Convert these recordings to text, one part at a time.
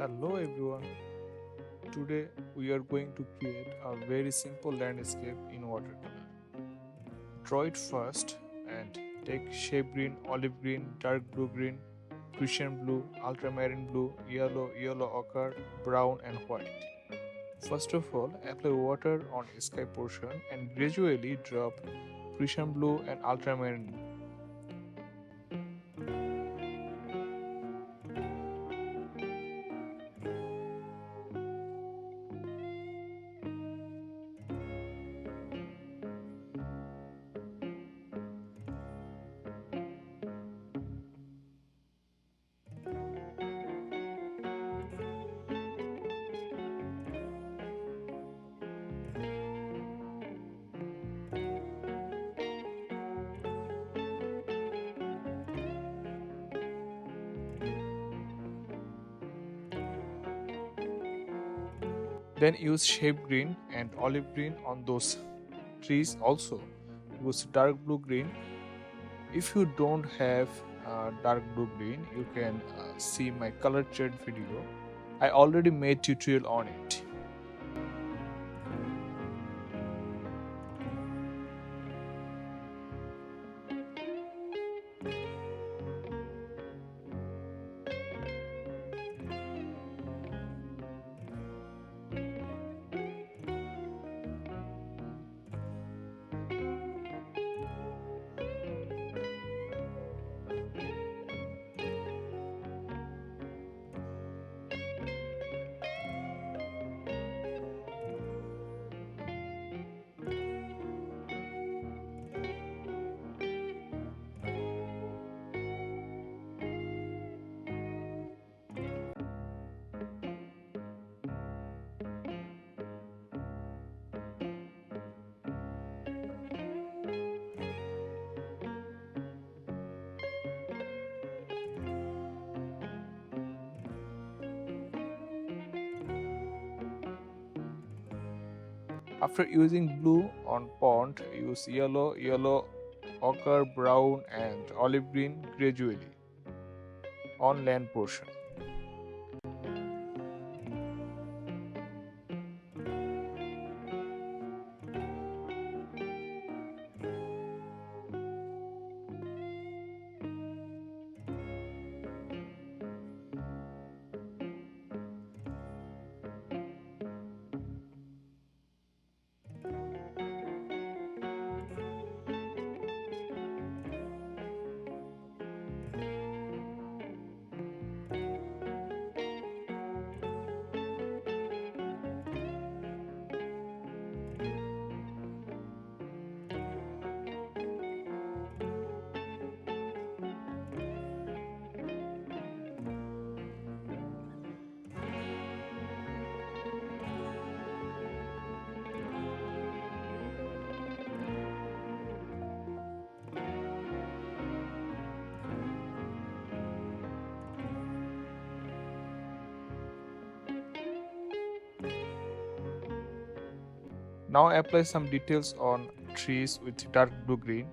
Hello everyone. Today we are going to create a very simple landscape in watercolor. Draw it first and take shape green, olive green, dark blue green, Prussian blue, ultramarine blue, yellow ochre, brown and white. First of all, apply water on sky portion and gradually drop Prussian blue and ultramarine blue. Then use shape green and olive green on those trees also. Use dark blue green. If you don't have dark blue green, you can see my color chart video. I already made tutorial on it. After using blue on pond, use yellow, ochre, brown and olive green gradually on land portion. Now apply some details on trees with dark blue green.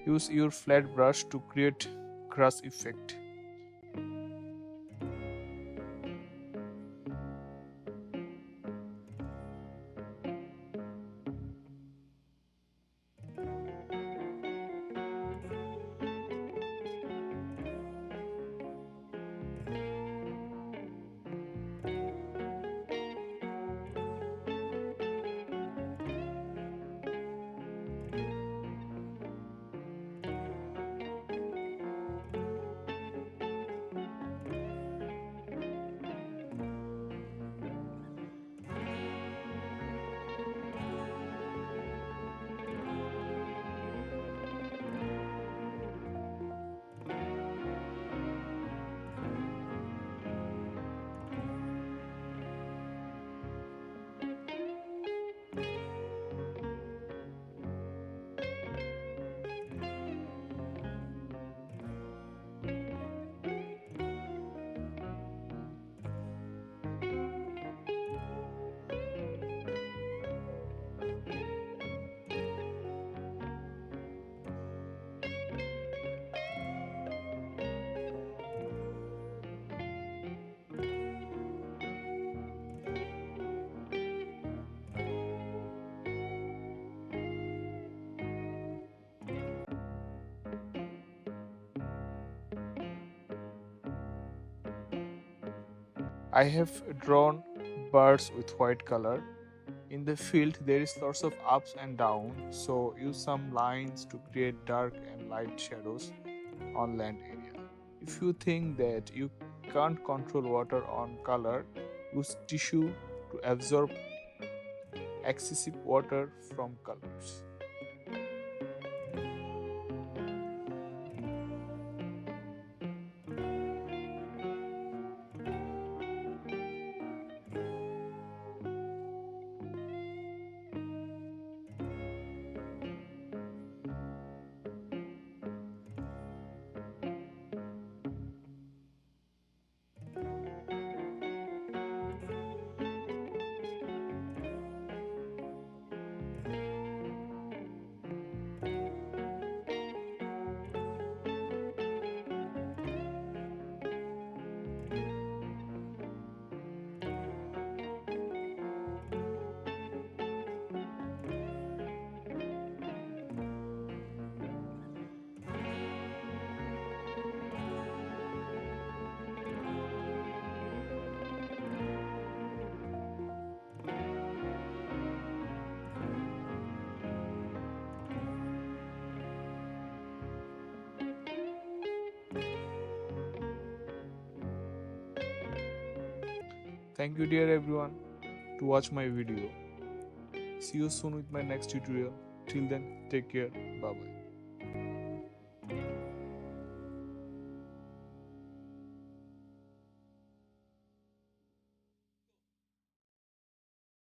Use your flat brush to create grass effect. I have drawn birds with white color. In the field, there is lots of ups and downs, so use some lines to create dark and light shadows on land area. If you think that you can't control water on color, use tissue to absorb excessive water from colors. Thank you dear everyone to watch my video. See you soon with my next tutorial. Till then, take care. Bye bye.